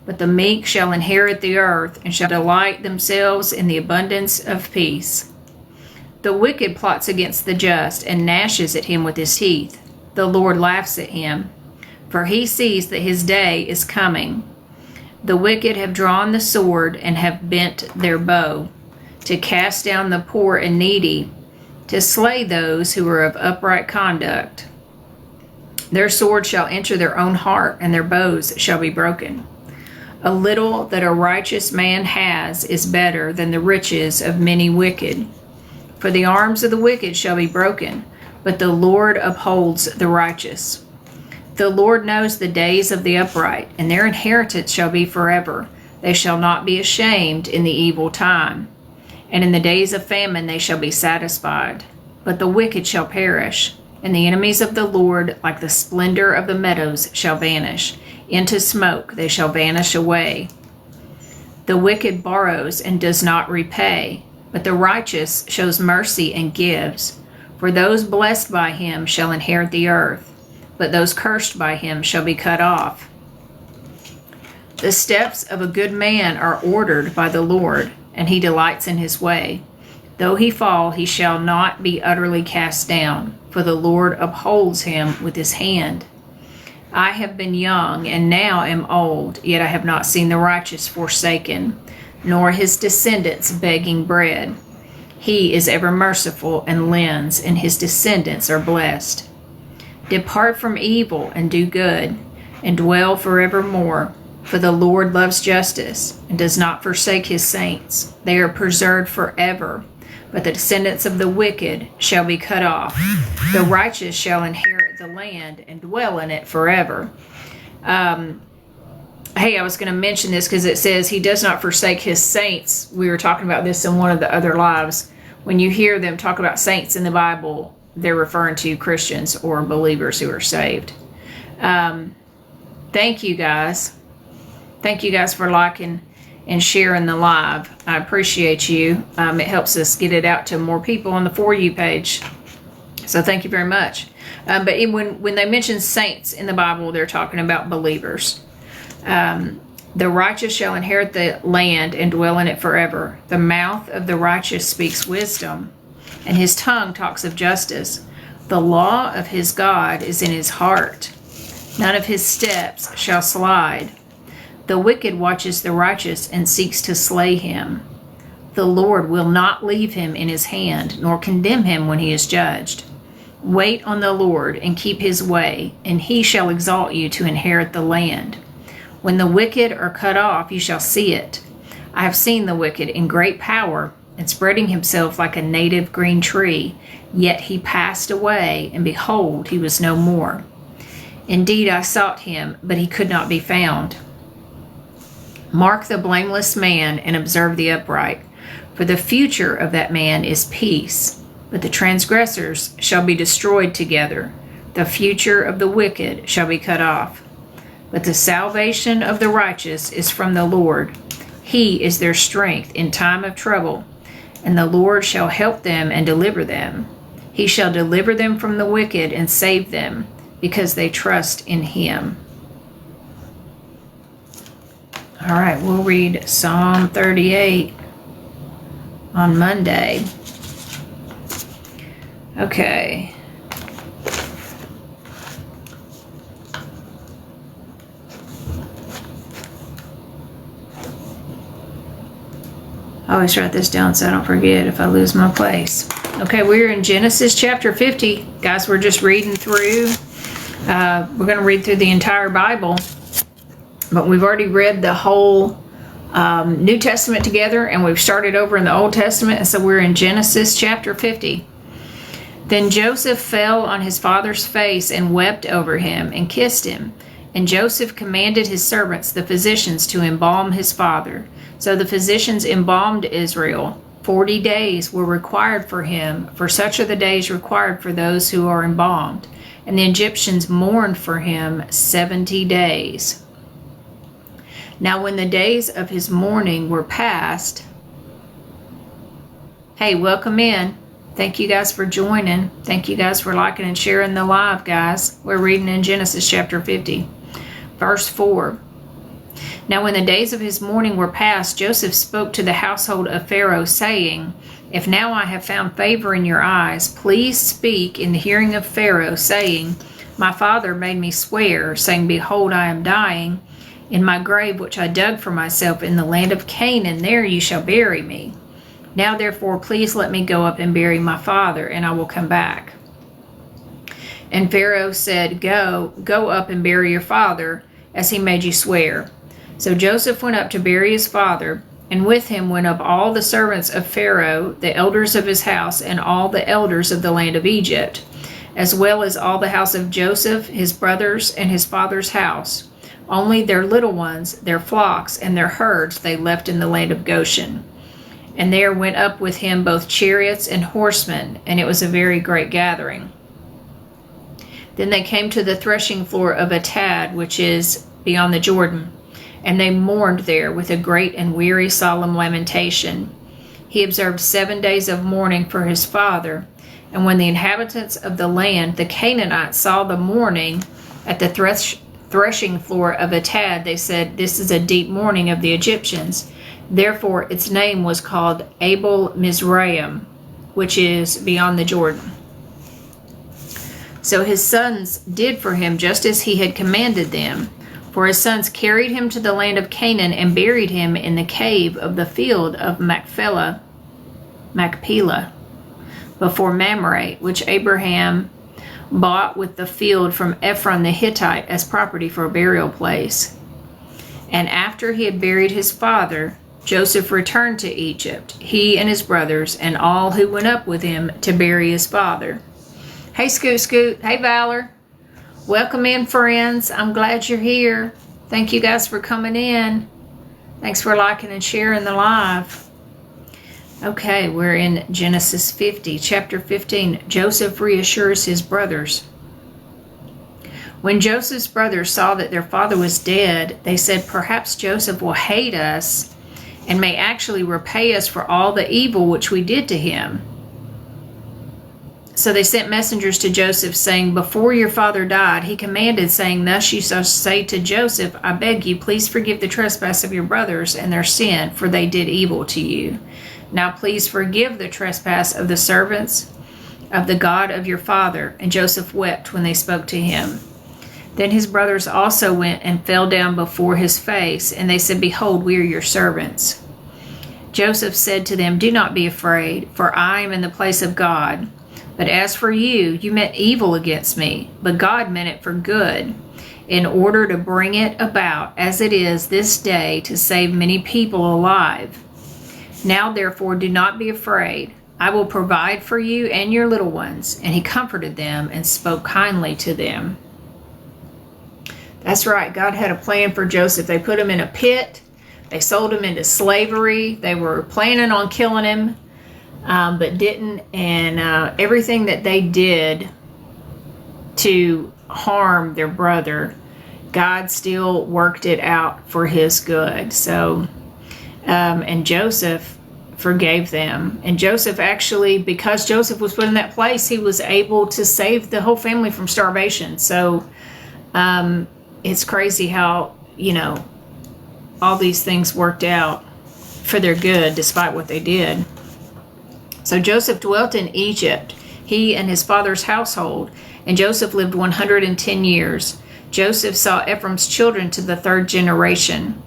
but the meek shall inherit the earth and shall delight themselves in the abundance of peace. The wicked plots against the just and gnashes at him with his teeth. The Lord laughs at him, for he sees that his day is coming. The wicked have drawn the sword and have bent their bow, to cast down the poor and needy, to slay those who are of upright conduct. Their sword shall enter their own heart, and their bows shall be broken. A little that a righteous man has is better than the riches of many wicked. For the arms of the wicked shall be broken, but the Lord upholds the righteous. The Lord knows the days of the upright, and their inheritance shall be forever. They shall not be ashamed in the evil time, and in the days of famine they shall be satisfied. But the wicked shall perish, and the enemies of the Lord, like the splendor of the meadows, shall vanish. Into smoke they shall vanish away. The wicked borrows and does not repay, but the righteous shows mercy and gives. For those blessed by him shall inherit the earth, but those cursed by him shall be cut off. The steps of a good man are ordered by the Lord, and he delights in his way. Though he fall, he shall not be utterly cast down, for the Lord upholds him with his hand. I have been young, and now am old, yet I have not seen the righteous forsaken, nor his descendants begging bread. He is ever merciful and lends, and his descendants are blessed. Depart from evil and do good, and dwell forevermore. For the Lord loves justice, and does not forsake his saints. They are preserved forever, but the descendants of the wicked shall be cut off. The righteous shall inherit the land and dwell in it forever. Hey, I was going to mention this because it says he does not forsake his saints. We were talking about this in one of the other lives. When you hear them talk about saints in the Bible, they're referring to Christians or believers who are saved. Thank you guys. Thank you guys for liking and sharing the live. I appreciate you. It helps us get it out to more people on the For You page. So thank you very much. But when they mention saints in the Bible, they're talking about believers. The righteous shall inherit the land and dwell in it forever. The mouth of the righteous speaks wisdom, and his tongue talks of justice. The law of his God is in his heart. None of his steps shall slide. The wicked watches the righteous and seeks to slay him. The Lord will not leave him in his hand, nor condemn him when he is judged. Wait on the Lord and keep his way, and he shall exalt you to inherit the land. When the wicked are cut off, you shall see it. I have seen the wicked in great power, and spreading himself like a native green tree. Yet he passed away, and behold, he was no more. Indeed, I sought him, but he could not be found. Mark the blameless man and observe the upright, for the future of that man is peace, but the transgressors shall be destroyed together. The future of the wicked shall be cut off. But the salvation of the righteous is from the Lord. He is their strength in time of trouble, and the Lord shall help them and deliver them. He shall deliver them from the wicked and save them, because they trust in him. All right, we'll read Psalm 38 on Monday. Okay. I always write this down so I don't forget if I lose my place. Okay, we're in Genesis chapter 50. Guys, we're just reading through. We're going to read through the entire Bible. But we've already read the whole New Testament together, and we've started over in the Old Testament, and so we're in Genesis chapter 50. Then Joseph fell on his father's face and wept over him and kissed him. And Joseph commanded his servants, the physicians, to embalm his father. So the physicians embalmed Israel. 40 days were required for him, for such are the days required for those who are embalmed. And the Egyptians mourned for him 70 days. Now when the days of his mourning were past, hey, welcome in. Thank you guys for joining. Thank you guys for liking and sharing the live, guys. We're reading in Genesis chapter 50, verse 4. Now when the days of his mourning were past, Joseph spoke to the household of Pharaoh, saying, If now I have found favor in your eyes, please speak in the hearing of Pharaoh, saying, My father made me swear, saying, Behold, I am dying. In my grave which I dug for myself in the land of Canaan, there you shall bury me. Now therefore please let me go up and bury my father, and I will come back. And Pharaoh said, Go up and bury your father, as he made you swear. So Joseph went up to bury his father, and with him went up all the servants of Pharaoh, the elders of his house, and all the elders of the land of Egypt, as well as all the house of Joseph, his brothers, and his father's house. Only their little ones, their flocks, and their herds they left in the land of Goshen. And there went up with him both chariots and horsemen, and it was a very great gathering. Then they came to the threshing floor of Atad, which is beyond the Jordan, and they mourned there with a great and weary solemn lamentation. He observed 7 days of mourning for his father, and when the inhabitants of the land, the Canaanites, saw the mourning at the threshing floor of Atad, they said, This is a deep mourning of the Egyptians. Therefore its name was called Abel Mizraim, which is beyond the Jordan. So his sons did for him just as he had commanded them. For his sons carried him to the land of Canaan and buried him in the cave of the field of Machpelah, before Mamre, which Abraham bought with the field from Ephron the Hittite as property for a burial place. And after he had buried his father, Joseph returned to Egypt, he and his brothers, and all who went up with him to bury his father. Hey, Scoot. Hey, Valor. Welcome in, friends. I'm glad you're here. Thank you guys for coming in. Thanks for liking and sharing the live. Okay, we're in Genesis 50, chapter 15. Joseph reassures his brothers. When Joseph's brothers saw that their father was dead, they said, Perhaps Joseph will hate us and may actually repay us for all the evil which we did to him. So they sent messengers to Joseph, saying, Before your father died, he commanded, saying, Thus you shall say to Joseph, I beg you, please forgive the trespass of your brothers and their sin, for they did evil to you. Now please forgive the trespass of the servants of the God of your father. And Joseph wept when they spoke to him. Then his brothers also went and fell down before his face, and they said, Behold, we are your servants. Joseph said to them, Do not be afraid, for I am in the place of God. But as for you, you meant evil against me, but God meant it for good, in order to bring it about as it is this day to save many people alive. Now therefore do not be afraid. I will provide for you and your little ones. And he comforted them and spoke kindly to them. That's right. God had a plan for Joseph. They put him in a pit. They sold him into slavery. They were planning on killing him, but didn't. And everything that they did to harm their brother, God still worked it out for his good. So, and Joseph forgave them. And Joseph actually, because Joseph was put in that place, he was able to save the whole family from starvation. So, it's crazy how, all these things worked out for their good despite what they did. So Joseph dwelt in Egypt, he and his father's household, and Joseph lived 110 years. Joseph saw Ephraim's children to the third generation.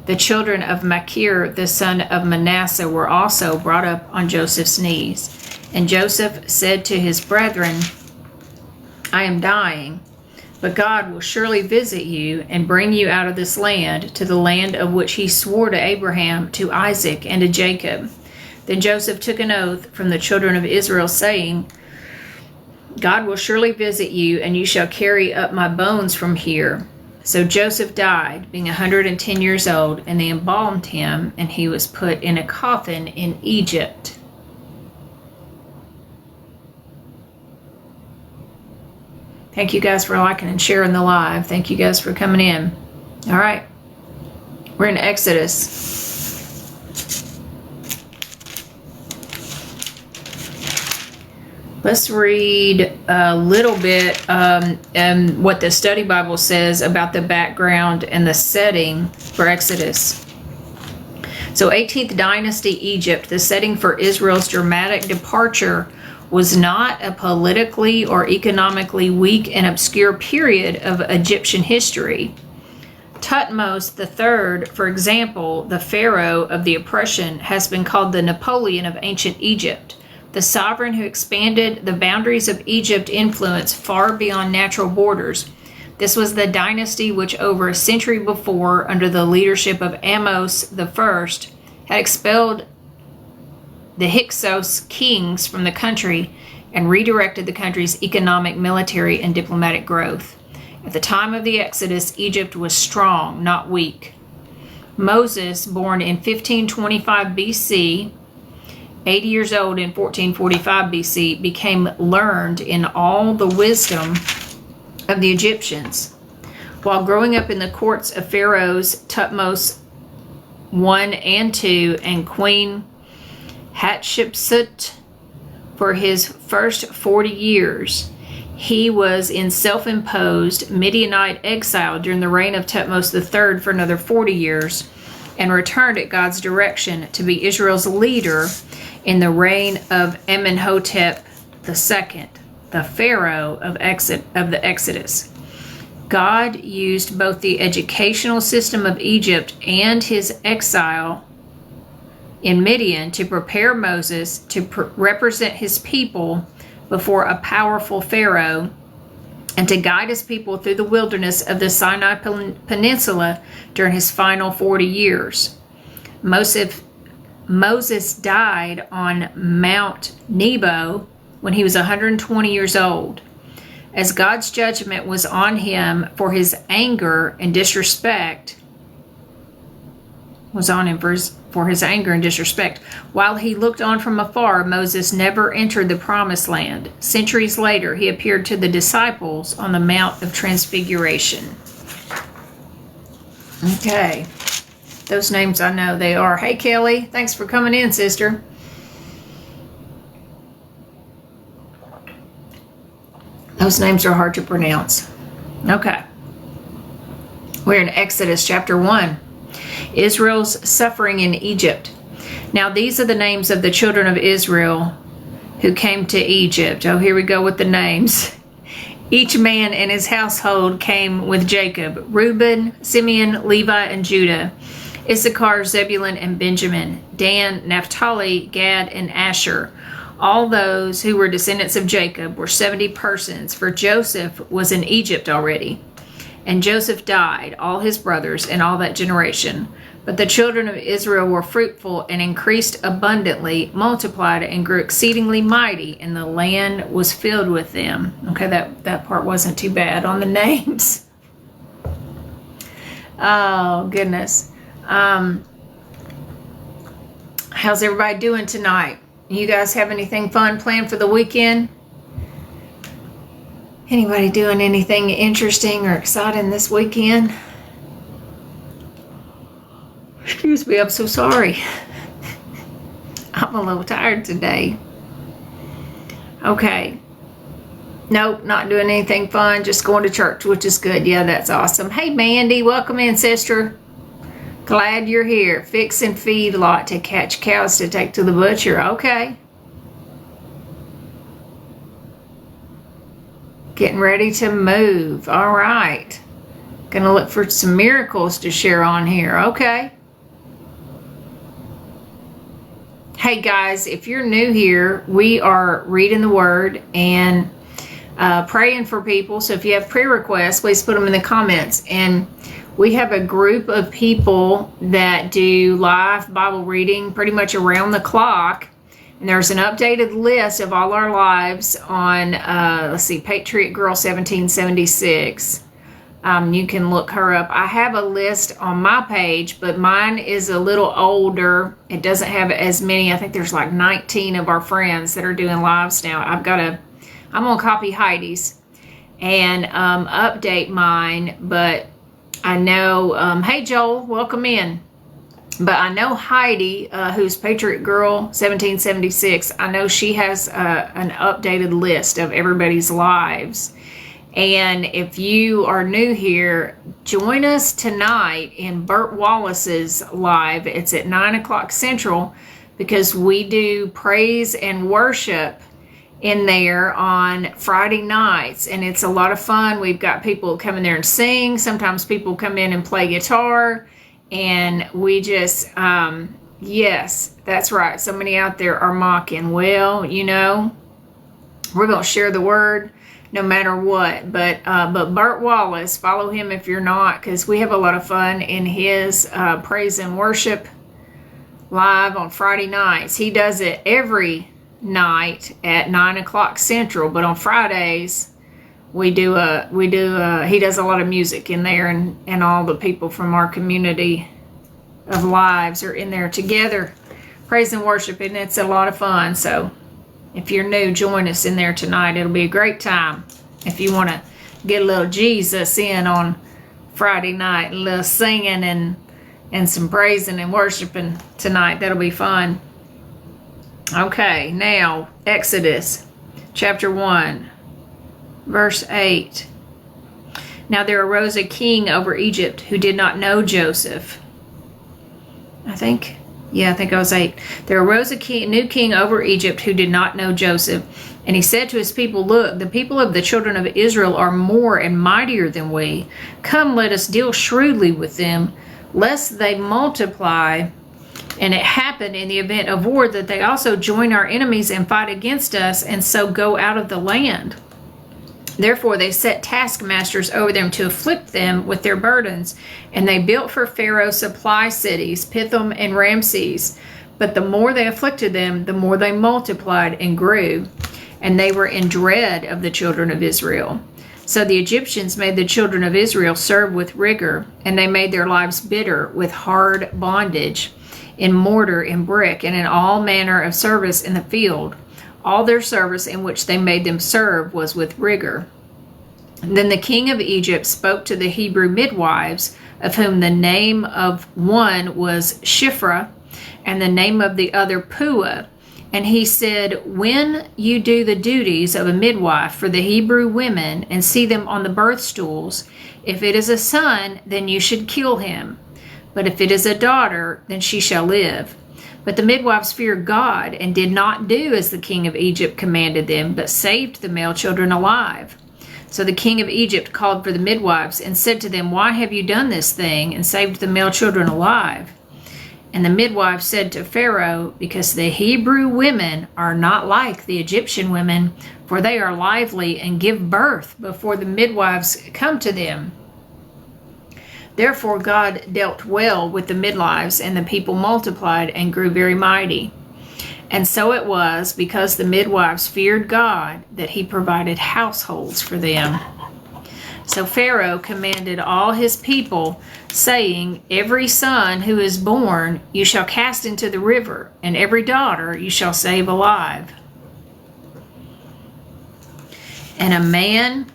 The children of Machir, the son of Manasseh, were also brought up on Joseph's knees. And Joseph said to his brethren, I am dying, but God will surely visit you and bring you out of this land to the land of which he swore to Abraham, to Isaac, and to Jacob. Then Joseph took an oath from the children of Israel, saying, God will surely visit you, and you shall carry up my bones from here. So Joseph died, being 110 years old, and they embalmed him, and he was put in a coffin in Egypt. Thank you guys for liking and sharing the live. Thank you guys for coming in. All right. We're in Exodus. Let's read a little bit what the Study Bible says about the background and the setting for Exodus. So 18th dynasty Egypt, the setting for Israel's dramatic departure, was not a politically or economically weak and obscure period of Egyptian history. Thutmose III, for example, the pharaoh of the oppression, has been called the Napoleon of ancient Egypt, the sovereign who expanded the boundaries of Egypt's influence far beyond natural borders. This was the dynasty which over a century before, under the leadership of Ahmose I, had expelled the Hyksos kings from the country and redirected the country's economic, military, and diplomatic growth. At the time of the Exodus, Egypt was strong, not weak. Moses, born in 1525 BC, 80 years old in 1445 BC, became learned in all the wisdom of the Egyptians. While growing up in the courts of pharaohs Thutmose I and II and Queen Hatshepsut for his first 40 years, he was in self-imposed Midianite exile during the reign of Thutmose III for another 40 years and returned at God's direction to be Israel's leader in the reign of Amenhotep II, the pharaoh of the Exodus. God used both the educational system of Egypt and his exile in Midian to prepare Moses to represent his people before a powerful pharaoh and to guide his people through the wilderness of the Sinai Peninsula during his final 40 years. Moses died on Mount Nebo when he was 120 years old. As God's judgment was on him for his anger and disrespect, While he looked on from afar, Moses never entered the promised land. Centuries later, he appeared to the disciples on the Mount of Transfiguration. Okay. Those names I know they are. Hey, Kelly. Thanks for coming in, sister. Those names are hard to pronounce. Okay. We're in Exodus chapter 1. Israel's suffering in Egypt. Now these are the names of the children of Israel who came to Egypt. Oh, here we go with the names. Each man and his household came with Jacob: Reuben, Simeon, Levi, and Judah; Issachar, Zebulun, and Benjamin; Dan, Naphtali, Gad, and Asher. All those who were descendants of Jacob were 70 persons, for Joseph was in Egypt already. And Joseph died, all his brothers, and all that generation. But the children of Israel were fruitful and increased abundantly, multiplied and grew exceedingly mighty, and the land was filled with them. Okay, that part wasn't too bad on the names. Oh, goodness. How's everybody doing tonight? You guys have anything fun planned for the weekend? Anybody doing anything interesting or exciting this weekend? Excuse me, I'm so sorry. I'm a little tired today. Okay. Nope, not doing anything fun. Just going to church, which is good. Yeah, that's awesome. Hey, Mandy, welcome in, sister. Glad you're here. Fix and feed lot to catch cows to take to the butcher. Okay. Getting ready to move. All right. Gonna look for some miracles to share on here. Okay. Hey guys, if you're new here, we are reading the Word and praying for people. So if you have prayer requests, please put them in the comments. And we have a group of people that do live Bible reading pretty much around the clock. And there's an updated list of all our lives on, Patriot Girl 1776. You can look her up. I have a list on my page, but mine is a little older. It doesn't have as many. I think there's like 19 of our friends that are doing lives now. I'm going to copy Heidi's and update mine, but I know, hey Joel, welcome in. But I know Heidi, who's Patriot Girl 1776, I know she has an updated list of everybody's lives. And if you are new here, join us tonight in Burt Wallace's live. It's at 9 o'clock Central, because we do praise and worship in there on Friday nights, and it's a lot of fun. We've got people come in there and sing. Sometimes people come in and play guitar, and we just yes, that's right, so many out there are mocking. Well, you know, we're going to share the word no matter what. But Burt Wallace, follow him if you're not, because we have a lot of fun in his praise and worship live on Friday nights. He does it every night at 9 o'clock Central, but on Fridays he does a lot of music in there, and all the people from our community of lives are in there together praise and worship, and it's a lot of fun. So if you're new, join us in there tonight. It'll be a great time. If you want to get a little Jesus in on Friday night, a little singing and some praising and worshiping tonight, that'll be fun. Okay, now Exodus chapter 1, verse 8. Now there arose a king over Egypt who did not know Joseph. I think it was 8. There arose a new king over Egypt who did not know Joseph. And he said to his people, look, the people of the children of Israel are more and mightier than we. Come, let us deal shrewdly with them, lest they multiply. And it happened in the event of war that they also join our enemies and fight against us, and so go out of the land. Therefore they set taskmasters over them to afflict them with their burdens. And they built for Pharaoh supply cities, Pithom and Ramses. But the more they afflicted them, the more they multiplied and grew. And they were in dread of the children of Israel. So the Egyptians made the children of Israel serve with rigor, and they made their lives bitter with hard bondage, in mortar and brick, and in all manner of service in the field. All their service in which they made them serve was with rigor. Then the king of Egypt spoke to the Hebrew midwives, of whom the name of one was Shiphrah, and the name of the other Puah. And he said, when you do the duties of a midwife for the Hebrew women, and see them on the birth stools, if it is a son, then you should kill him. But if it is a daughter, then she shall live. But the midwives feared God, and did not do as the king of Egypt commanded them, but saved the male children alive. So the king of Egypt called for the midwives, and said to them, why have you done this thing, and saved the male children alive? And the midwives said to Pharaoh, because the Hebrew women are not like the Egyptian women, for they are lively and give birth before the midwives come to them. Therefore God dealt well with the midwives, and the people multiplied and grew very mighty. And so it was, because the midwives feared God, that he provided households for them. So Pharaoh commanded all his people, saying, every son who is born you shall cast into the river, and every daughter you shall save alive. And a man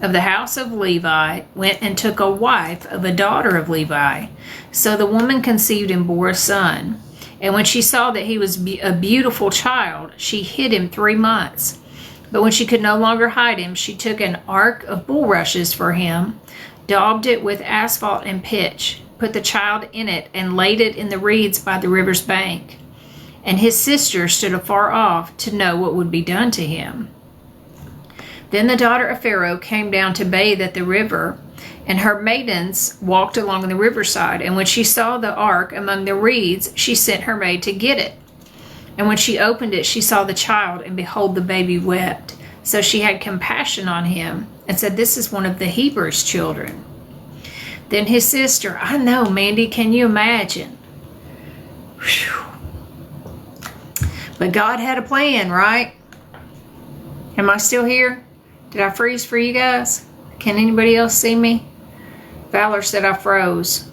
of the house of Levi went and took a wife of a daughter of Levi. So the woman conceived and bore a son. And when she saw that he was a beautiful child, she hid him 3 months. But when she could no longer hide him, she took an ark of bulrushes for him, daubed it with asphalt and pitch, put the child in it, and laid it in the reeds by the river's bank. And his sister stood afar off to know what would be done to him. Then the daughter of Pharaoh came down to bathe at the river, and her maidens walked along the riverside. And when she saw the ark among the reeds, she sent her maid to get it. And when she opened it, she saw the child, and behold, the baby wept. So she had compassion on him, and said, this is one of the Hebrews' children. Then his sister, I know, Mandy, can you imagine? Whew. But God had a plan, right? Am I still here? Did I freeze for you guys? Can anybody else see me? Valor said I froze.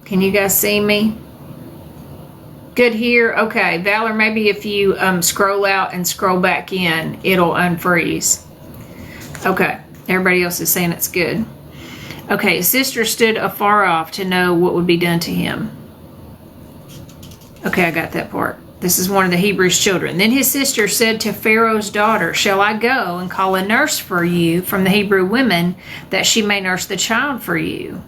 Can you guys see me? Good here? Okay. Valor, maybe if you scroll out and scroll back in, it'll unfreeze. Okay. Everybody else is saying it's good. Okay, his sister stood afar off to know what would be done to him. Okay, I got that part. This is one of the Hebrews' children. Then his sister said to Pharaoh's daughter, "Shall I go and call a nurse for you from the Hebrew women, that she may nurse the child for you?"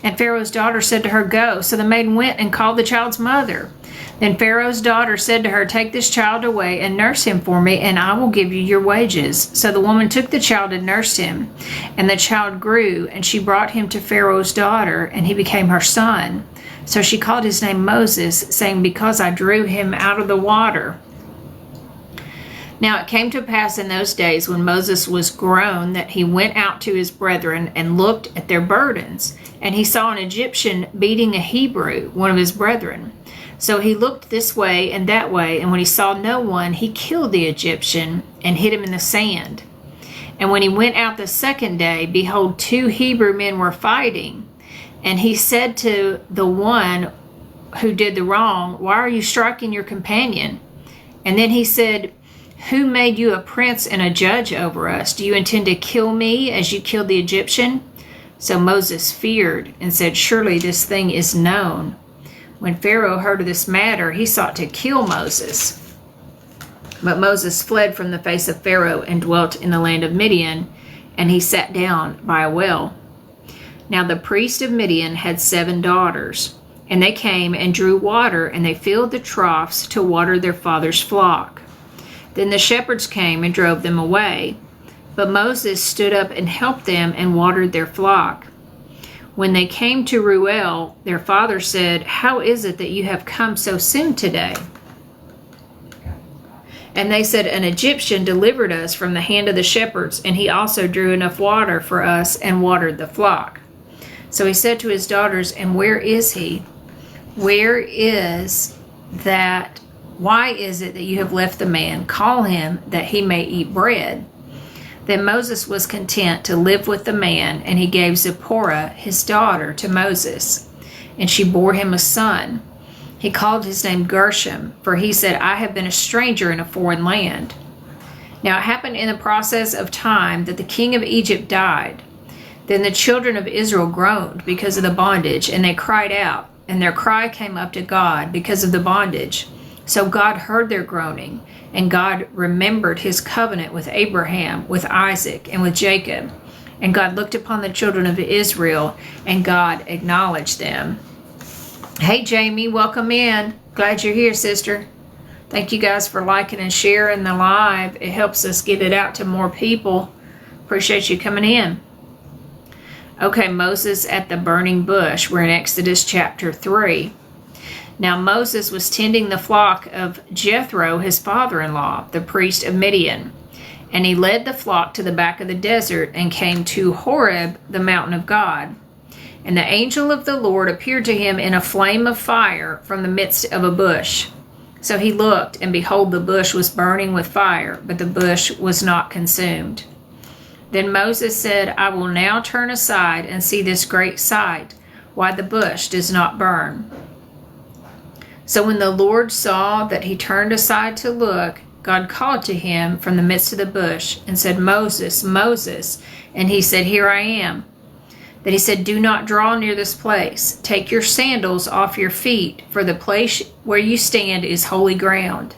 And Pharaoh's daughter said to her, "Go." So the maiden went and called the child's mother. Then Pharaoh's daughter said to her, "Take this child away and nurse him for me, and I will give you your wages." So the woman took the child and nursed him. And the child grew, and she brought him to Pharaoh's daughter, and he became her son. So she called his name Moses, saying, "Because I drew him out of the water." Now it came to pass in those days, when Moses was grown, that he went out to his brethren and looked at their burdens. And he saw an Egyptian beating a Hebrew, one of his brethren. So he looked this way and that way, and when he saw no one, he killed the Egyptian and hid him in the sand. And when he went out the second day, behold, 2 Hebrew men were fighting. And he said to the one who did the wrong, "Why are you striking your companion?" And then he said, "Who made you a prince and a judge over us? Do you intend to kill me as you killed the Egyptian?" So Moses feared and said, "Surely this thing is known." When Pharaoh heard of this matter, he sought to kill Moses. But Moses fled from the face of Pharaoh and dwelt in the land of Midian, and he sat down by a well. Now the priest of Midian had 7 daughters, and they came and drew water, and they filled the troughs to water their father's flock. Then the shepherds came and drove them away. But Moses stood up and helped them and watered their flock. When they came to Reuel, their father said, "How is it that you have come so soon today?" And they said, "An Egyptian delivered us from the hand of the shepherds, and he also drew enough water for us and watered the flock." So he said to his daughters, "And where is he? Where is that? Why is it that you have left the man? Call him, that he may eat bread." Then Moses was content to live with the man, and he gave Zipporah, his daughter, to Moses, and she bore him a son. He called his name Gershom, for he said, "I have been a stranger in a foreign land." Now it happened in the process of time that the king of Egypt died. Then the children of Israel groaned because of the bondage, and they cried out, and their cry came up to God because of the bondage. So God heard their groaning, and God remembered his covenant with Abraham, with Isaac, and with Jacob. And God looked upon the children of Israel, and God acknowledged them. Hey, Jamie, welcome in. Glad you're here, sister. Thank you guys for liking and sharing the live. It helps us get it out to more people. Appreciate you coming in. Okay, Moses at the burning bush. We're in Exodus chapter 3. Now Moses was tending the flock of Jethro, his father-in-law, the priest of Midian. And he led the flock to the back of the desert and came to Horeb, the mountain of God. And the angel of the Lord appeared to him in a flame of fire from the midst of a bush. So he looked, and behold, the bush was burning with fire, but the bush was not consumed. Then Moses said, "I will now turn aside and see this great sight, why the bush does not burn." So when the Lord saw that he turned aside to look, God called to him from the midst of the bush and said, "Moses, Moses." And he said, "Here I am." Then he said, "Do not draw near this place. Take your sandals off your feet, for the place where you stand is holy ground."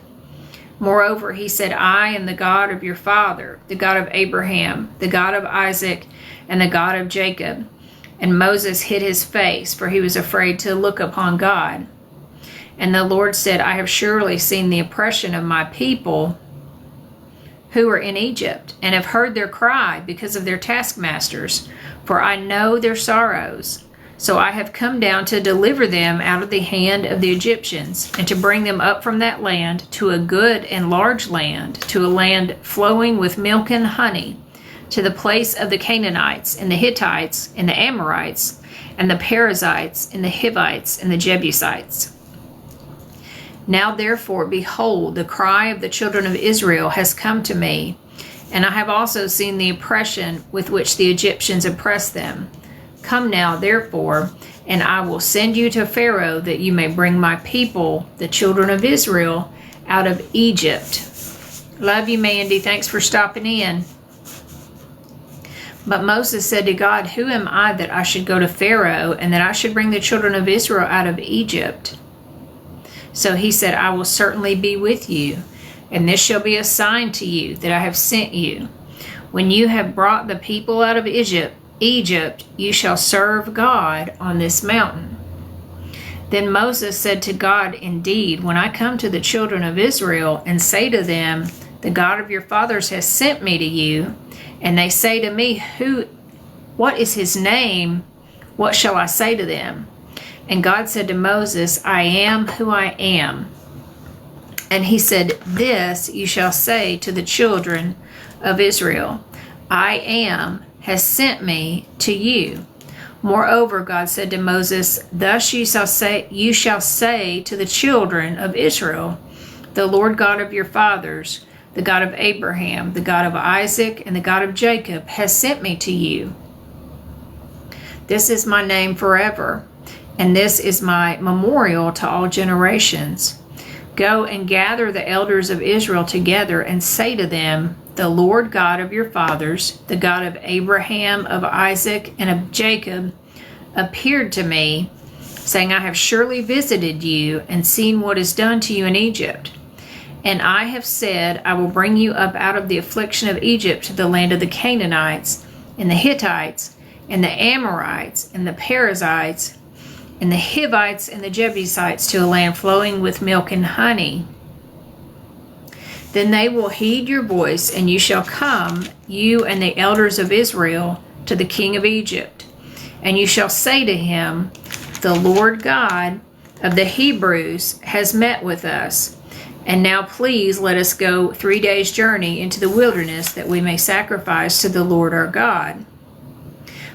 Moreover, he said, "I am the God of your father, the God of Abraham, the God of Isaac, and the God of Jacob." And Moses hid his face, for he was afraid to look upon God. And the Lord said, "I have surely seen the oppression of my people who are in Egypt, and have heard their cry because of their taskmasters, for I know their sorrows. So I have come down to deliver them out of the hand of the Egyptians, and to bring them up from that land to a good and large land, to a land flowing with milk and honey, to the place of the Canaanites, and the Hittites, and the Amorites, and the Perizzites, and the Hivites, and the Jebusites. Now therefore, behold, the cry of the children of Israel has come to me, and I have also seen the oppression with which the Egyptians oppress them. Come now, therefore, and I will send you to Pharaoh, that you may bring my people, the children of Israel, out of Egypt. Love you, Mandy. Thanks for stopping in. But Moses said to God, "Who am I that I should go to Pharaoh and that I should bring the children of Israel out of Egypt?" So he said, "I will certainly be with you, and this shall be a sign to you that I have sent you. When you have brought the people out of Egypt, you shall serve God on this mountain." Then Moses said to God, "Indeed, when I come to the children of Israel and say to them, 'The God of your fathers has sent me to you,' and they say to me, 'What is his name?' what shall I say to them?" And God said to Moses, "I am who I am." And he said, "This you shall say to the children of Israel, 'I am has sent me to you.'" Moreover, God said to Moses, "Thus you shall say to the children of Israel, 'The Lord God of your fathers, the God of Abraham, the God of Isaac, and the God of Jacob, has sent me to you. This is my name forever, and this is my memorial to all generations. Go and gather the elders of Israel together and say to them, 'The Lord God of your fathers, the God of Abraham, of Isaac, and of Jacob, appeared to me, saying, I have surely visited you and seen what is done to you in Egypt. And I have said, I will bring you up out of the affliction of Egypt to the land of the Canaanites, and the Hittites, and the Amorites, and the Perizzites, and the Hivites, and the Jebusites, to a land flowing with milk and honey. Then they will heed your voice, and you shall come, you and the elders of Israel, to the king of Egypt. And you shall say to him, The Lord God of the Hebrews has met with us. And now please let us go 3 days' journey into the wilderness, that we may sacrifice to the Lord our God.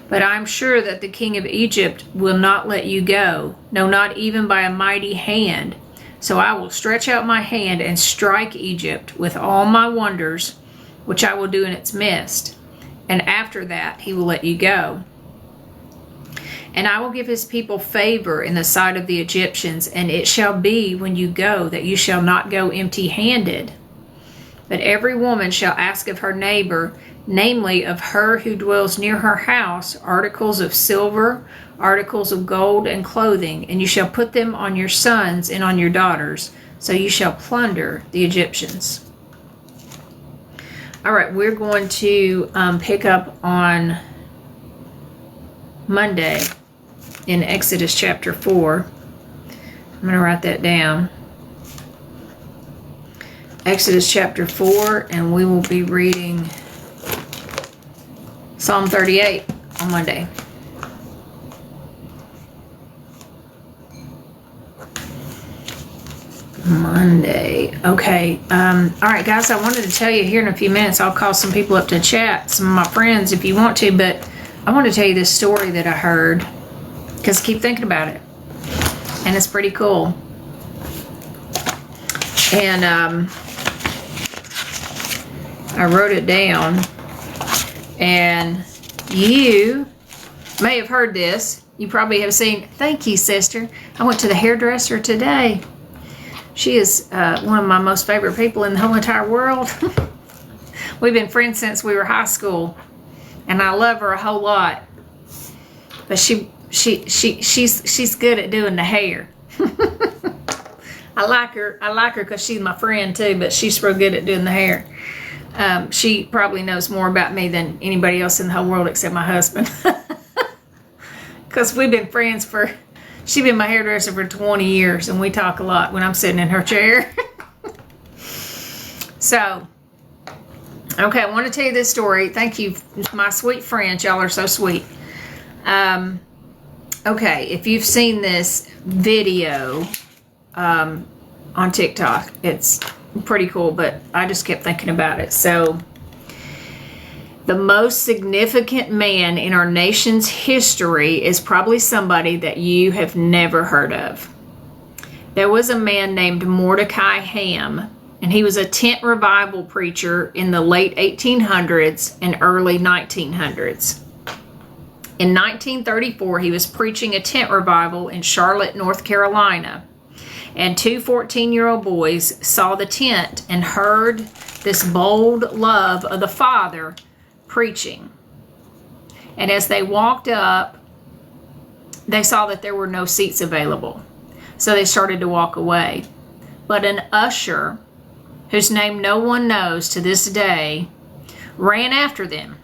But I am sure that the king of Egypt will not let you go, no, not even by a mighty hand. So I will stretch out my hand and strike Egypt with all my wonders, which I will do in its midst. And after that he will let you go. And I will give his people favor in the sight of the Egyptians, and it shall be when you go that you shall not go empty-handed. But every woman shall ask of her neighbor, namely of her who dwells near her house, articles of silver, articles of gold, and clothing, and you shall put them on your sons and on your daughters, so you shall plunder the Egyptians. All right, we're going to pick up on Monday in Exodus chapter 4. I'm going to write that down. Exodus chapter 4, and we will be reading Psalm 38 on Monday. Okay. All right, guys, I wanted to tell you here in a few minutes, I'll call some people up to chat, some of my friends if you want to, but I want to tell you this story that I heard, because I keep thinking about it, and it's pretty cool. And I wrote it down, and you may have heard this. You probably have seen, thank you, sister. I went to the hairdresser today. She is one of my most favorite people in the whole entire world. We've been friends since we were high school, and I love her a whole lot. But she's good at doing the hair. I like her because she's my friend too, but she's real good at doing the hair. She probably knows more about me than anybody else in the whole world except my husband. Because we've been friends she's been my hairdresser for 20 years, and we talk a lot when I'm sitting in her chair. So, okay, I want to tell you this story. Thank you, my sweet friends. Y'all are so sweet. Okay, if you've seen this video on TikTok, it's pretty cool, but I just kept thinking about it. So, the most significant man in our nation's history is probably somebody that you have never heard of. There was a man named Mordecai Ham, and he was a tent revival preacher in the late 1800s and early 1900s. In 1934, he was preaching a tent revival in Charlotte, North Carolina, and two 14-year-old boys saw the tent and heard this bold love of the Father preaching. And as they walked up, they saw that there were no seats available. So they started to walk away. But an usher, whose name no one knows to this day, ran after them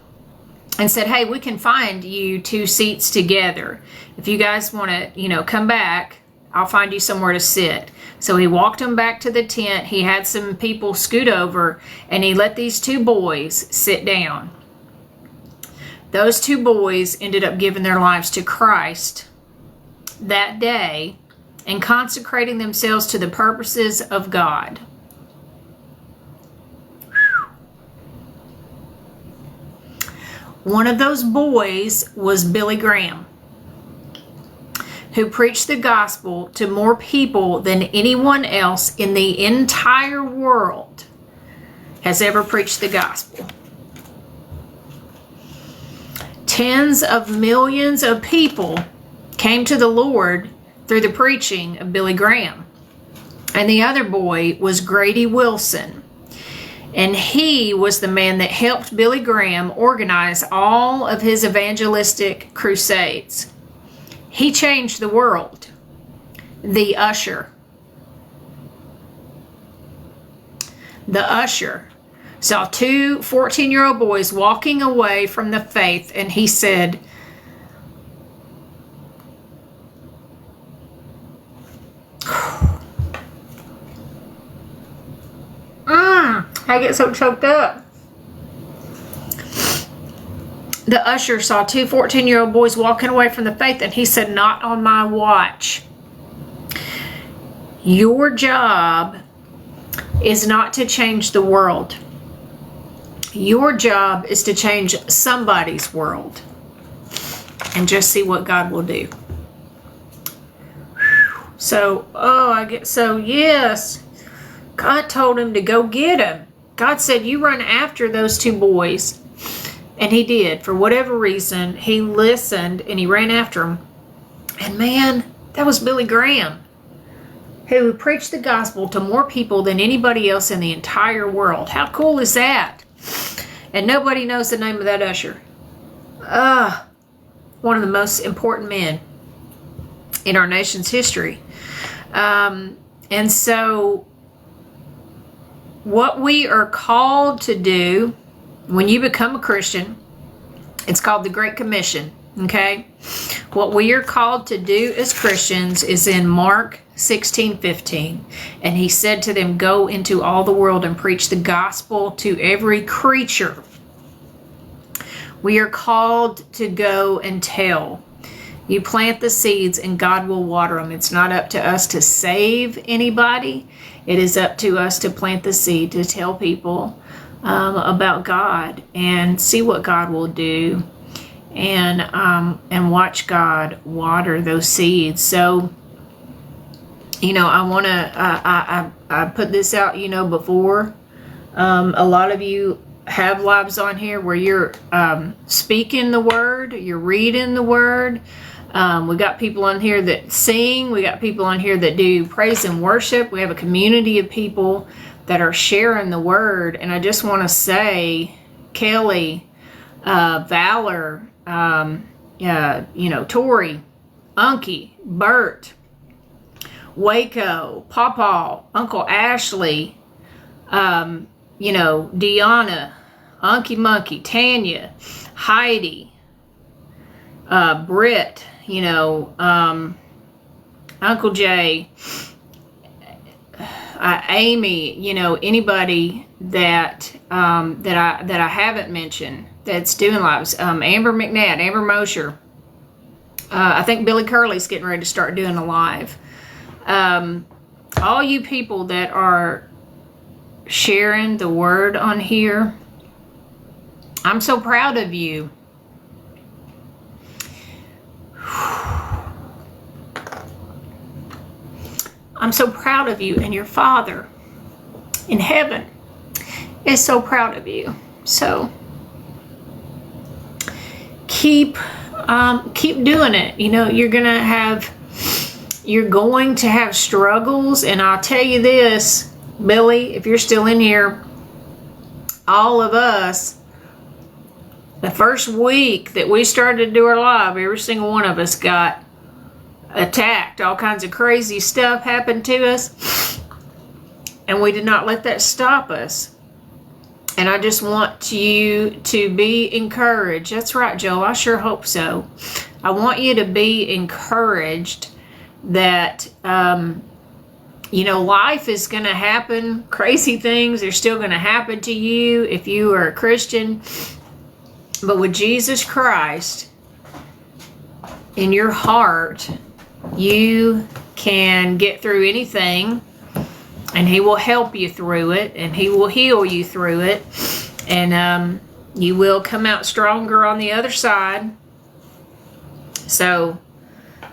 and said, hey, we can find you 2 seats together. If you guys want to, come back, I'll find you somewhere to sit. So he walked them back to the tent. He had some people scoot over, and he let these 2 boys sit down. Those 2 boys ended up giving their lives to Christ that day and consecrating themselves to the purposes of God. One of those boys was Billy Graham, who preached the gospel to more people than anyone else in the entire world has ever preached the gospel. Tens of millions of people came to the Lord through the preaching of Billy Graham. And the other boy was Grady Wilson. And he was the man that helped Billy Graham organize all of his evangelistic crusades. He changed the world. The usher. The usher saw 2 14-year-old boys walking away from the faith, and he said, I get so choked up. The usher saw 2 14-year-old boys walking away from the faith, and he said, not on my watch. Your job is not to change the world. Your job is to change somebody's world. And just see what God will do. So, yes. God told him to go get him. God said, you run after those 2 boys. And he did. For whatever reason, he listened and he ran after them. And man, that was Billy Graham, who preached the gospel to more people than anybody else in the entire world. How cool is that? And nobody knows the name of that usher. One of the most important men in our nation's history. And so what we are called to do when you become a Christian, it's called the Great Commission, okay? What we are called to do as Christians is in Mark 16:15. And he said to them, go into all the world and preach the gospel to every creature. We are called to go and tell. You plant the seeds and God will water them. It's not up to us to save anybody. It is up to us to plant the seed, to tell people about God and see what God will do, and watch God water those seeds. So, I want to, I put this out, before. A lot of you have lives on here where you're speaking the word, you're reading the word. We got people on here that sing. We got people on here that do praise and worship. We have a community of people that are sharing the word. And I just want to say, Kelly, Valor, Tori, Unky, Bert, Waco, Pawpaw, Uncle Ashley, Deanna, Unky Monkey, Tanya, Heidi, Britt, Uncle Jay, Amy, anybody that I haven't mentioned that's doing lives. Amber McNabb, Amber Mosher. I think Billy Curley's getting ready to start doing a live. All you people that are sharing the word on here, I'm so proud of you. I'm so proud of you, and your Father in heaven is so proud of you. So keep doing it. You're going to have struggles, and I'll tell you this, Billy, if you're still in here, all of us The first week that we started to do our live, every single one of us got attacked. All kinds of crazy stuff happened to us, and we did not let that stop us. And I just want you to be encouraged. That's right, Joe. I sure hope so. I want you to be encouraged that, life is going to happen. Crazy things are still going to happen to you if you are a Christian. But with Jesus Christ in your heart, you can get through anything, and He will help you through it, and He will heal you through it, and you will come out stronger on the other side. So,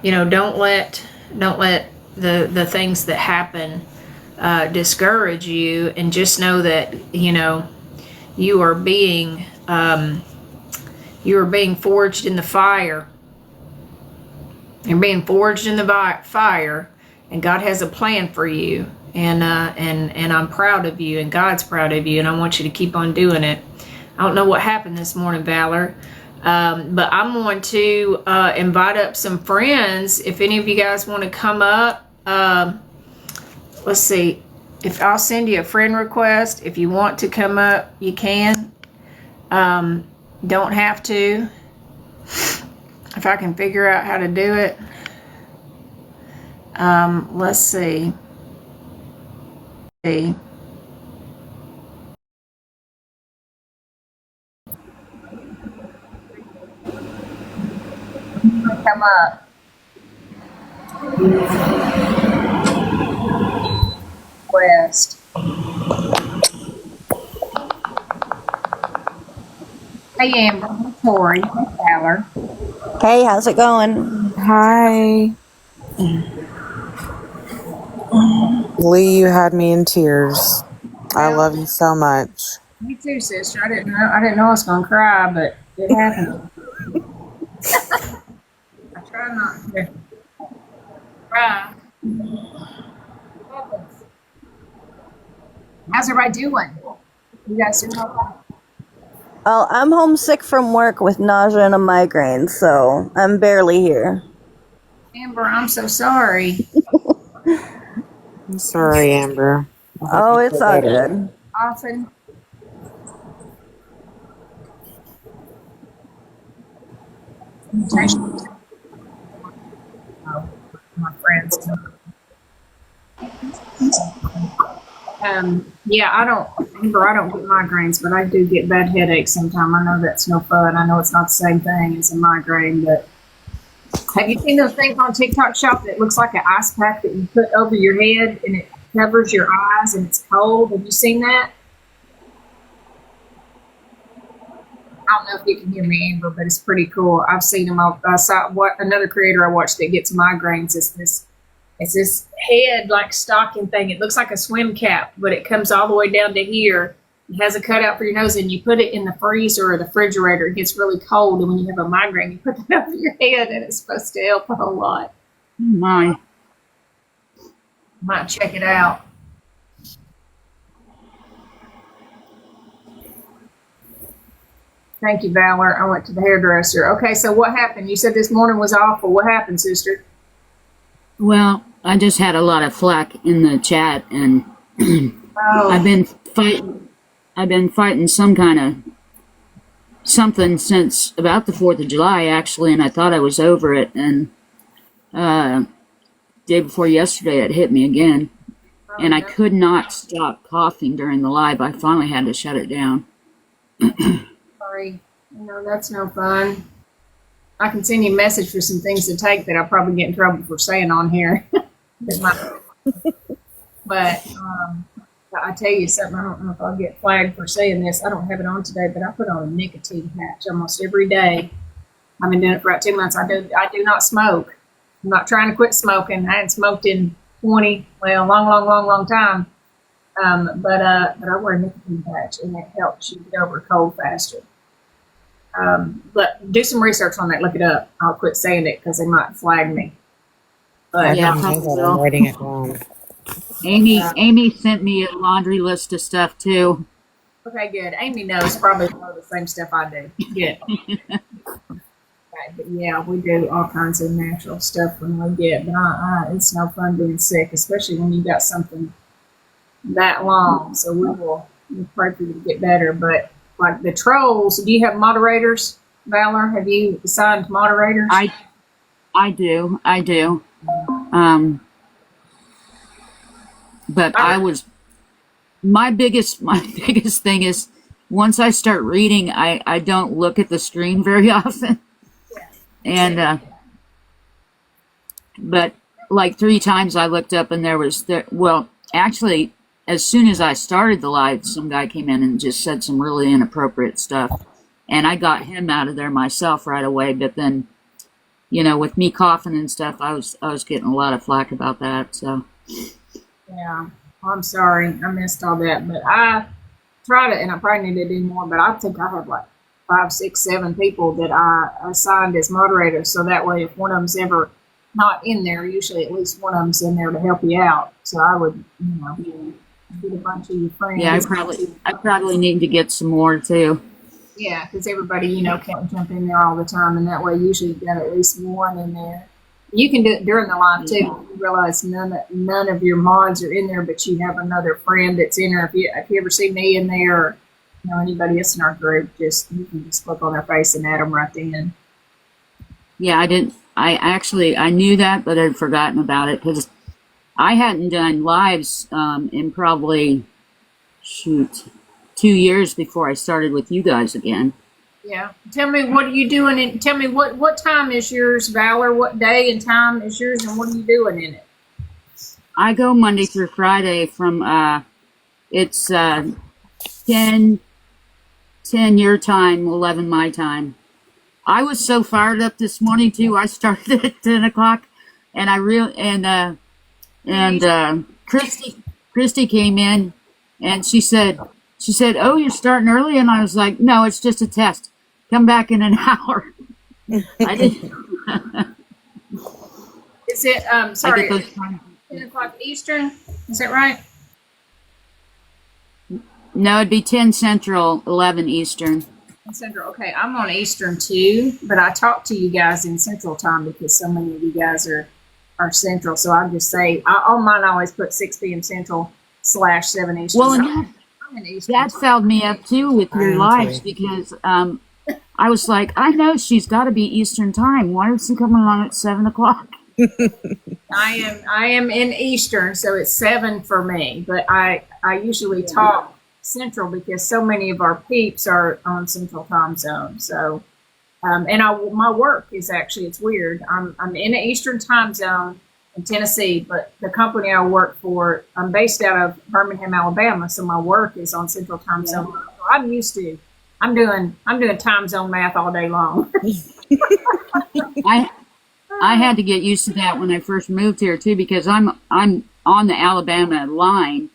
don't let the things that happen discourage you, and just know that you are being forged in the fire. You're being forged in the fire, and God has a plan for you. And I'm proud of you, and God's proud of you, and I want you to keep on doing it. I don't know what happened this morning, Valor, but I'm going to invite up some friends. If any of you guys want to come up, let's see. If I'll send you a friend request. If you want to come up, you can. Don't have to. If I can figure out how to do it. Let's see. Come up. West. Hey, Amber. Hey, Tori. Hey, Fowler. Hey, how's it going? Hi. Lee, you had me in tears. I love you so much. Me too, sister. I didn't know I was gonna cry, but it happened. I try not to cry. How's everybody doing? You guys doing okay? Well, I'm homesick from work with nausea and a migraine, so I'm barely here. Amber, I'm so sorry. I'm sorry, Amber. Oh, it's all good. Often. My friends. Yeah, I don't get migraines, but I do get bad headaches sometimes. I know that's no fun. I know it's not the same thing as a migraine, but have you seen those things on TikTok Shop that looks like an ice pack that you put over your head and it covers your eyes and it's cold? Have you seen that? I don't know if you can hear me, Amber, but it's pretty cool. I've seen them. I saw another creator I watched that gets migraines. It's this head like stocking thing. It looks like a swim cap, but it comes all the way down to here. It has a cutout for your nose, and you put it in the freezer or the refrigerator. It gets really cold, and when you have a migraine, you put that over your head, and it's supposed to help a whole lot. My. Might check it out. Thank you, Valor. I went to the hairdresser. Okay, so what happened? You said this morning was awful. What happened, sister? Well, I just had a lot of flack in the chat, and I've been fighting some kind of something since about the 4th of July, actually, and I thought I was over it, and day before yesterday it hit me again, and I could not stop coughing during the live. I finally had to shut it down. Sorry. That's no fun. I can send you a message for some things to take that I'll probably get in trouble for saying on here. But I tell you something, I don't know if I'll get flagged for saying this. I don't have it on today, but I put on a nicotine patch almost every day. I've been doing it for about 2 months. I do not smoke. I'm not trying to quit smoking. I hadn't smoked in long time. But I wear a nicotine patch, and it helps you get over a cold faster. But do some research on that. Look it up. I'll quit saying it because they might flag me. But Yeah, I'm writing it down. Amy sent me a laundry list of stuff too. Okay, good. Amy knows probably all the same stuff I do. Good. Okay, but yeah, we do all kinds of natural stuff when we get, but it's no fun being sick, especially when you got something that long. So we'll pray for you to get better. But like the trolls, do you have moderators, Valor? Have you assigned moderators? I do. Um, but my biggest thing is once I start reading, I don't look at the screen very often. And but like 3 times I looked up and well, actually, as soon as I started the live, some guy came in and just said some really inappropriate stuff, and I got him out of there myself right away. But then, with me coughing and stuff, I was getting a lot of flack about that. So yeah, I'm sorry, I missed all that, but I try to, and I probably need to do more. But I think I have like 5, 6, 7 people that I assigned as moderators, so that way if one of them's ever not in there, usually at least one of them's in there to help you out. So I would, get a bunch of your friends. yeah, I probably need to get some more too. Yeah, because everybody, can't jump in there all the time, and that way usually you've got at least one in there. You can do it during the live too. You realize none of your mods are in there, but you have another friend that's in there. If you ever see me in there, or anybody else in our group, you can just look on their face and add them right then. Yeah, I didn't. I knew that, but I'd forgotten about it because I hadn't done lives in probably 2 years before I started with you guys again. Yeah. Tell me, what are you doing? Tell me what time is yours, Valor? What day and time is yours, and what are you doing in it? I go Monday through Friday from it's 10 your time, 11 my time. I was so fired up this morning too. I started at 10 o'clock, and Christy came in, and she said, "Oh, you're starting early," and I was like, "No, it's just a test. Come back in an hour." I didn't. Is it sorry, 10 o'clock Eastern? Is that right? No, it'd be 10 Central, 11 Eastern. Central. Okay, I'm on Eastern too, but I talk to you guys in Central time because so many of you guys are Central. So I just say on mine I always put 6 p.m. Central /7 Eastern. Well, and that fouled me up too with your lives because I was like, I know she's got to be Eastern time. Why is she coming along at 7 o'clock? I am in Eastern, so it's 7 for me. But I usually talk Central because so many of our peeps are on Central time zone. So, and my work is actually, it's weird. I'm in the Eastern time zone in Tennessee, but the company I work for, I'm based out of Birmingham, Alabama. So my work is on Central time zone. So I'm used to. I'm doing time zone math all day long. I had to get used to that when I first moved here too, because I'm on the Alabama line,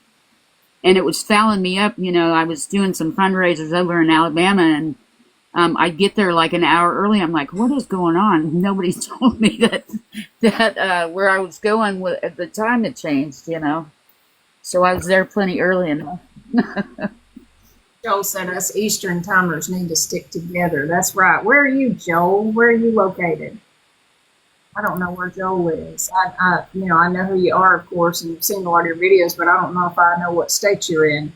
and it was fouling me up. I was doing some fundraisers over in Alabama, and I'd get there like an hour early. I'm like, what is going on? Nobody told me that where I was going at the time had changed. So I was there plenty early enough. Joel said us Eastern timers need to stick together. That's right. Where are you, Joel? Where are you located? I don't know where Joel is. I know who you are, of course, and you've seen a lot of your videos, but I don't know if I know what state you're in.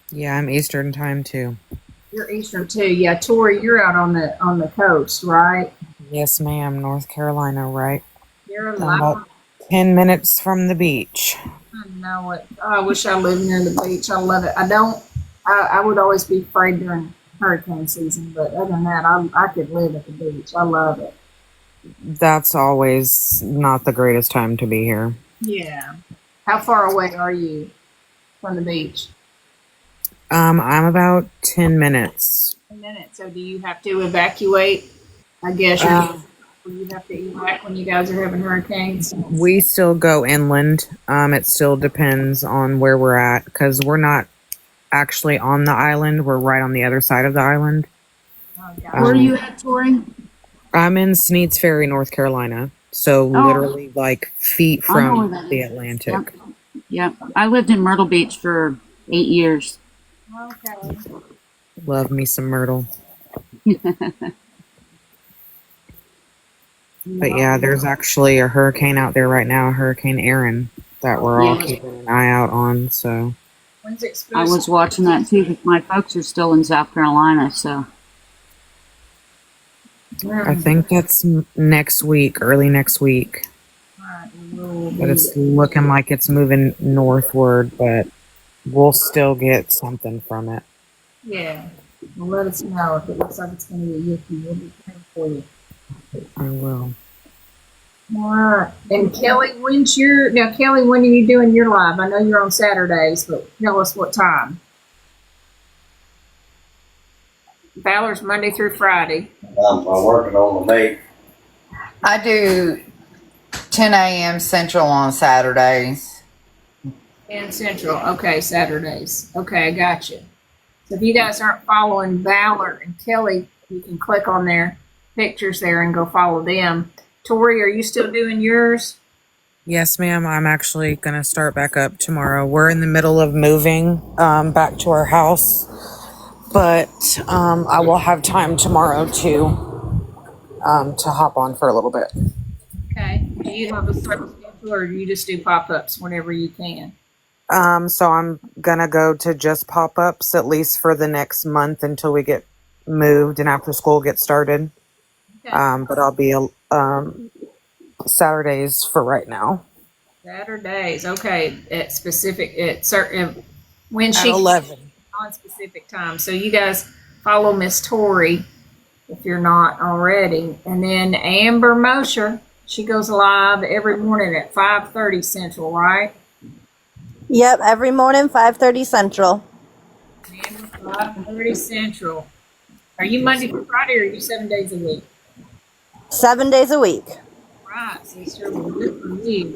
Yeah, I'm Eastern time too. You're Eastern too. Yeah, Tori, you're out on the coast, right? Yes, ma'am. North Carolina, right? You're about 10 minutes from the beach. I know it. Oh, I wish I lived near the beach. I love it. I don't. I would always be afraid during hurricane season, but other than that, I could live at the beach. I love it. That's always not the greatest time to be here. Yeah. How far away are you from the beach? I'm about 10 minutes. 10 minutes. So do you have to evacuate? I guess you have to evac when you guys are having hurricanes. We still go inland. It still depends on where we're at because we're not actually on the island. We're right on the other side of the island. Where are you at, Tori? I'm in Sneads Ferry, North Carolina. So literally like feet from the Atlantic. Yep. I lived in Myrtle Beach for 8 years. Okay. Love me some myrtle. But yeah, there's actually a hurricane out there right now, Hurricane Aaron, that we're all Yeah. keeping an eye out on. So When's it I supposed was watching that too because my folks are still in South Carolina, so I think that's next week, early next week. Right, we'll But be- it's looking like it's moving northward, but we'll still get something from it. Yeah. Well, let us know if it looks like it's going to be yucky. We'll be praying for you. I will. All right. And Kelly, Kelly, when are you doing your live? I know you're on Saturdays, but tell us what time. Valor's Monday through Friday. I'm working on the date. I do 10 a.m. Central on Saturdays. And Central. Okay, Saturdays. Okay, I got you. So if you guys aren't following Valor and Kelly, you can click on their pictures there and go follow them. Tori, are you still doing yours? Yes, ma'am. I'm actually going to start back up tomorrow. We're in the middle of moving back to our house, but I will have time tomorrow to hop on for a little bit. Okay. Do you have a certain schedule or do you just do pop-ups whenever you can? So I'm going to go to just pop-ups at least for the next month until we get moved and after school gets started. Okay. But I'll be Saturdays for right now. Saturdays. Okay. At certain, when At she 11. on specific time. So you guys follow Miss Tori if you're not already. And then Amber Mosher, she goes live every morning at 5:30 Central, right? Yep, every morning, 5:30 Central. Amber, 5:30 Central. Are you Monday through Friday or are you 7 days a week? 7 days a week. Right, sister. Well, good for you.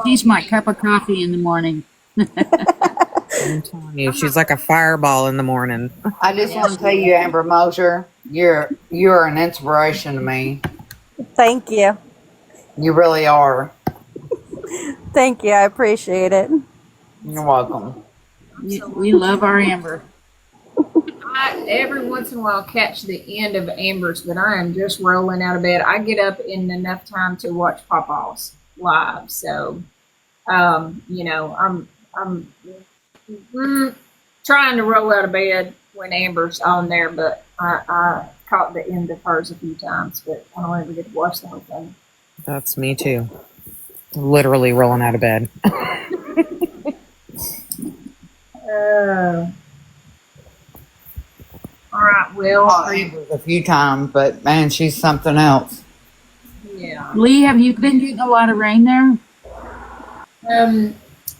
he's my cup of coffee in the morning. I'm telling you, she's like a fireball in the morning. I just want to tell you, Amber Mosier, you're an inspiration to me. Thank you. You really are. Thank you. I appreciate it. You're welcome. We love our Amber. I every once in a while catch the end of Amber's, but I am just rolling out of bed. I get up in enough time to watch Papa's live, so I'm trying to roll out of bed when Amber's on there, but I caught the end of hers a few times, but I don't ever get to watch the whole thing. That's me too. Literally rolling out of bed. All right, Will. Oh, Amber's a few times, but man, she's something else. Yeah. Lee, have you been getting a lot of rain there?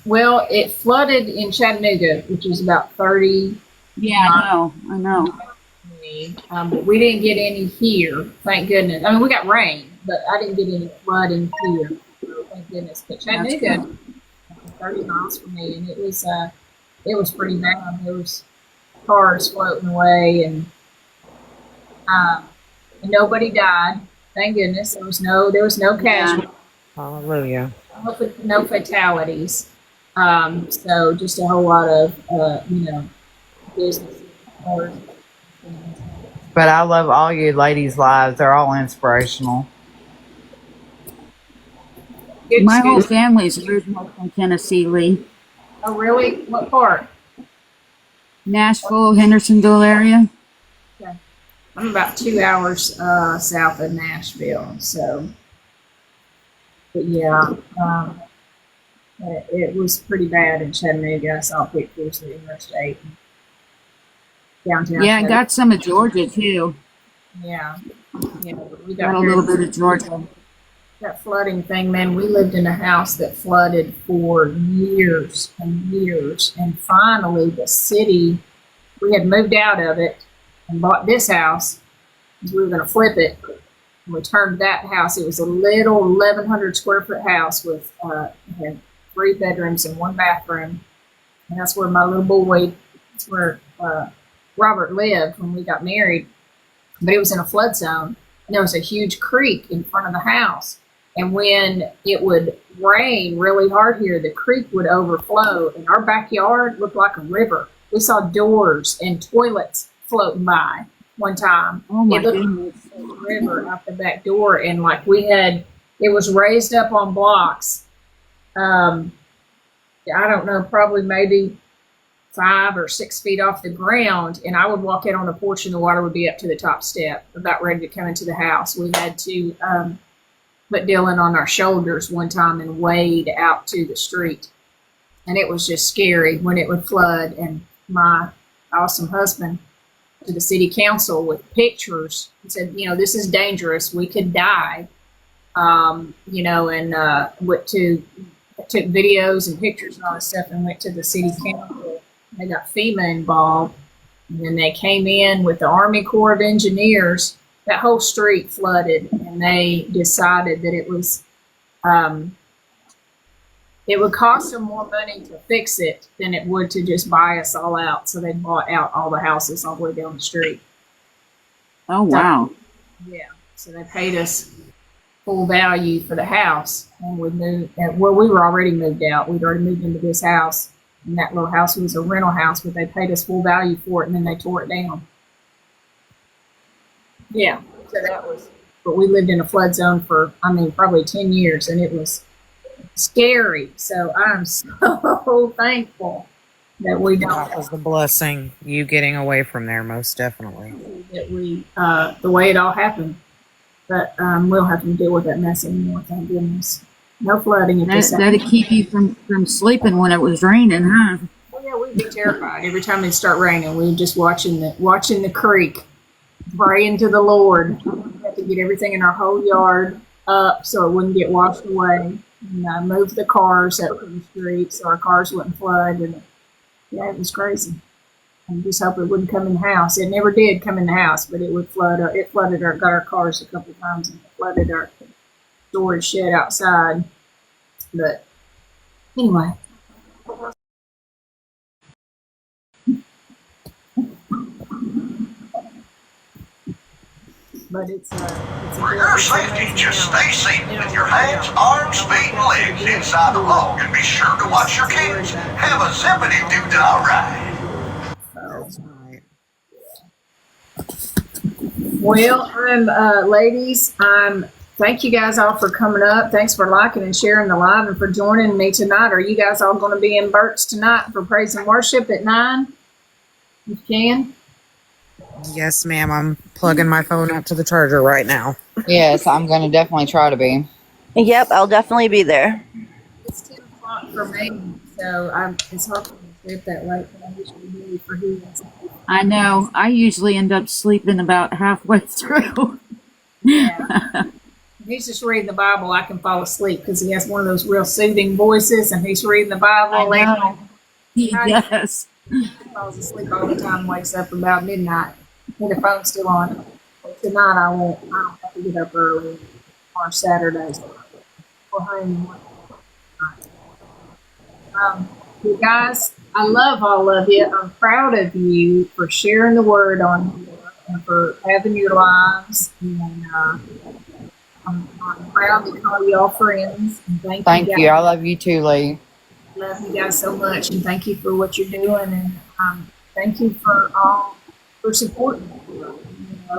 Well, it flooded in Chattanooga, which is about 30. Yeah, I know. But we didn't get any here, thank goodness. I mean, we got rain, but I didn't get any flooding here, so thank goodness. But Chattanooga, 30 miles from me, and it was pretty bad. There was cars floating away, and nobody died. Thank goodness. There was no casualties, Hallelujah. no fatalities. So just a whole lot of business. But I love all you ladies' lives. They're all inspirational. My whole family's original from Tennessee, Lee. Oh, really? What part? Nashville, Hendersonville area. I'm about 2 hours south of Nashville, so. But yeah, it was pretty bad in Chattanooga. I saw pictures of the interstate. Downtown. Yeah, I got some of Georgia too. Yeah. But we Got a little bit of Georgia. That flooding thing, man. We lived in a house that flooded for years and years, and finally the city. We had moved out of it and bought this house because we were going to flip it. And we turned that house. It was a little 1,100 square foot house with had 3 bedrooms and 1 bathroom, and that's where my little boy. That's where Robert lived when we got married. But it was in a flood zone, and there was a huge creek in front of the house. And when it would rain really hard here, the creek would overflow, and our backyard looked like a river. we saw doors and toilets floating by one time. Oh my It looked goodness. like a river out the back door, and like it was raised up on blocks. I don't know, probably maybe 5 or 6 feet off the ground, and I would walk out on the porch and the water would be up to the top step, about ready to come into the house. We had to put Dylan on our shoulders one time and wade out to the street. And it was just scary when it would flood. And my awesome husband to the city council with pictures and said, this is dangerous. We could die. And took videos and pictures and all this stuff and went to the city council. They got FEMA involved. And then they came in with the Army Corps of Engineers. That whole street flooded, and they decided that it would cost them more money to fix it than it would to just buy us all out. So they bought out all the houses all the way down the street. Oh, wow. Yeah. So they paid us full value for the house, and we moved. Well, we were already moved out. We'd already moved into this house, and that little house was a rental house, but they paid us full value for it, and then they tore it down. Yeah, so that was, but we lived in a flood zone for, probably 10 years, and it was scary. So I'm so thankful that we don't. That was the blessing, you getting away from there, most definitely. That we, the way it all happened. But we'll have to deal with that mess anymore, thank goodness. No flooding at this That'd keep you from sleeping when it was raining, huh? Well, yeah, we'd be terrified. Every time it'd start raining, we were just watching the creek, praying to the Lord. We had to get everything in our whole yard up so it wouldn't get washed away. And move the cars up to the street so our cars wouldn't flood. And yeah, it was crazy. And just hope it wouldn't come in the house. It never did come in the house, but it would flood. It got our cars a couple of times, and it flooded our storage shed outside. But anyway. But it's For your safety, just stay seated with your hands, arms, feet, and legs inside the log, and be sure to watch your kids. Have a zippity-doo-dah ride. Well, ladies, thank you guys all for coming up. Thanks for liking and sharing the live and for joining me tonight. Are you guys all going to be in Burt's tonight for praise and worship at 9? You can? Yes, ma'am. I'm plugging my phone up to the charger right now. Yes, I'm going to definitely try to be. Yep, I'll definitely be there. It's 10 o'clock for me, so it's hard for me to stay up that late, but I usually do for who else. I know. I usually end up sleeping about halfway through. Yeah. He's just reading the Bible. I can fall asleep because he has one of those real soothing voices, and he's reading the Bible. I know. Yes. He falls asleep all the time, wakes up about midnight, and the phone's still on. But tonight I don't have to get up early on Saturdays. We're home. You guys, I love all of you. I'm proud of you for sharing the word on here and for having your lives. And I'm proud to call you all friends. And Thank you. you. I love you too, Lee. Love you guys so much, and thank you for what you're doing, and thank you for supporting me.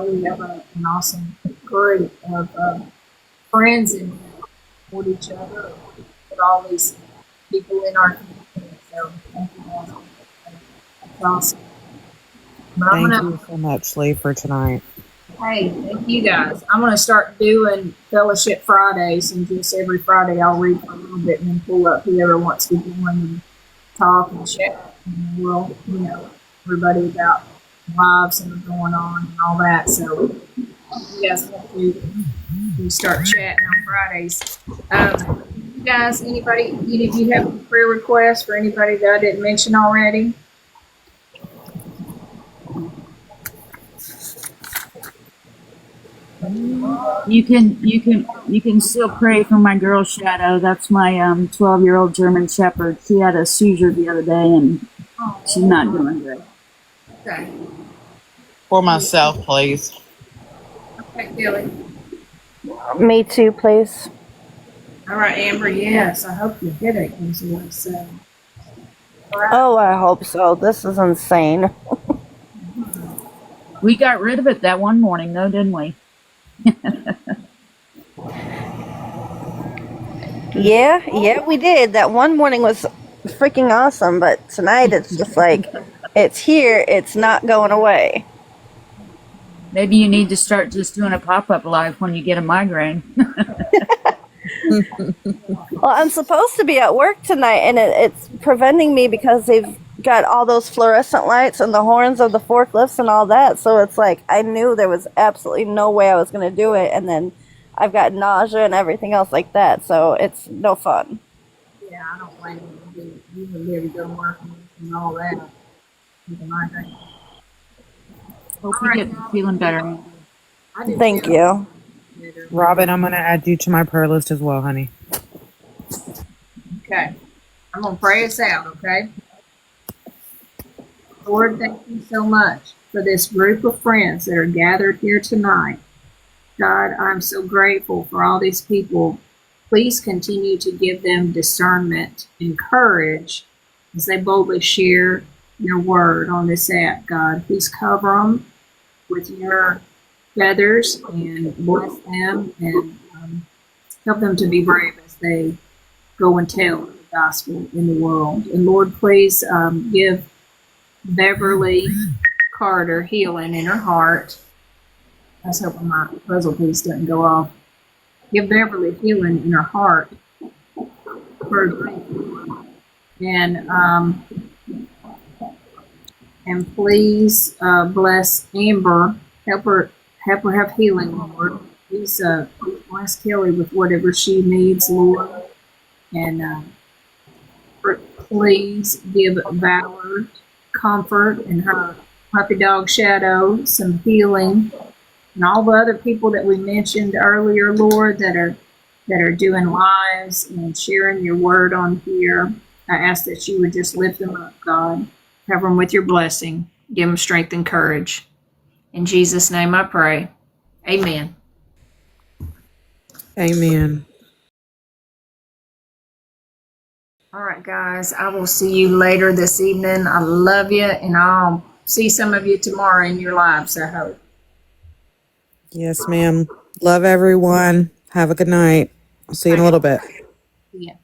We have an awesome group of friends and support each other with all these people in our community. So thank you guys. That's awesome. But Thank you so much, Lee, for tonight. Hey, thank you guys. I'm going to start doing Fellowship Fridays, and just every Friday I'll read for a little bit and then pull up whoever wants to join and talk and chat. And we'll, everybody about lives and what's going on and all that. So if you guys want to start chatting on Fridays. You guys, anybody, if you have a prayer request for anybody that I didn't mention already? You can still pray for my girl Shadow. That's my 12-year-old German Shepherd. She had a seizure the other day and she's not doing good. Okay. For myself, please. Okay, Billy. Me too, please. All right, Amber, yes. I hope your headache goes away soon. Oh, I hope so. This is insane. We got rid of it that one morning, though, didn't we? Yeah, we did. That one morning was freaking awesome, but tonight it's just like, it's here, it's not going away. Maybe you need to start just doing a pop-up live when you get a migraine. Well, I'm supposed to be at work tonight, and it's preventing me because they've got all those fluorescent lights and the horns of the forklifts and all that. So it's like I knew there was absolutely no way I was going to do it, and then I've got nausea and everything else like that. So it's no fun. Yeah, I don't blame you. You can be able to go work and all that. With a migraine. Hope you get feeling better. Thank you. Robin, I'm gonna add you to my prayer list as well, honey. Okay. I'm going to pray us out, okay? Lord, thank you so much for this group of friends that are gathered here tonight. God, I'm so grateful for all these people. Please continue to give them discernment and courage as they boldly share your word on this app, God. Please cover them with your feathers and bless them and help them to be brave as they go and tell the gospel in the world. And Lord, please give Beverly Carter healing in her heart. I was hoping my puzzle piece doesn't go off. Give Beverly healing in her heart for grief. And please bless Amber. Help her have healing, Lord. Please bless Kelly with whatever she needs, Lord. And please give Valor comfort and her puppy dog Shadow some healing, and all the other people that we mentioned earlier, Lord, that are doing lives and sharing your word on here. I ask that you would just lift them up, God. Cover them with your blessing. Give them strength and courage. In Jesus' name I pray. Amen. Amen. All right, guys. I will see you later this evening. I love you, and I'll see some of you tomorrow in your lives, I hope. Yes, ma'am. Love everyone. Have a good night. I'll see you in a little bit. Yeah.